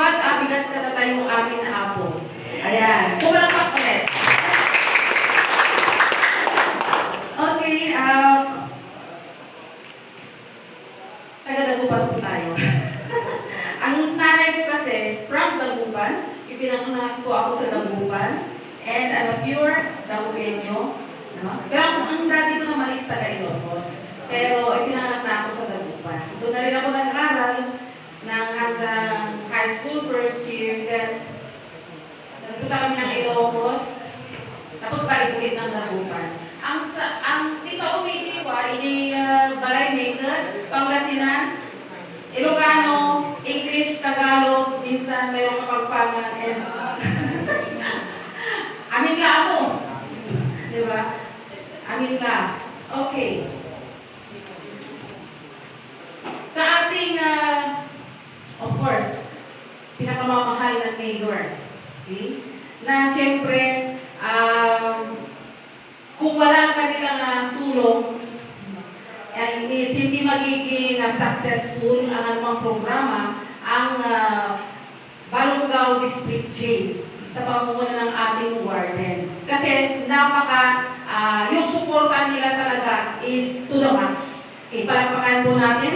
mag-abigat ka na tayong amin na apo. Ayan. Pumalakpak ulit. Okay, taga-Dagupan po tayo. Ang nanay ko kasi is from Dagupan. Ipinanganak po ako sa Dagupan. And I'm a pure Dagupeño. No? Pero ang dati ko naman is taga-Ilocos. Pero ipinanganak na ako sa Dagupan. Doon na rin ako nag-aral ng hanggang high school first year. Then, nagpunta kami ng Ilocos. Tapos balik ulit ng Dagupan. Ang isa umiiwa, ini Balay Maker, Pangasinan, Ilocano, English, Tagalog, minsan mayroong kapagpangan, and amin la ako. Di ba? Amin la. Okay. Sa ating, of course, pinakamamahal na mayor, okay? Na siyempre, kung wala kanilang tulong, is hindi magiging successful ang anumang programa ang Balongaw District Jail sa pamumuno ng ating warden. Kasi yung suporta nila talaga is to the max. Okay, palakpakan po natin.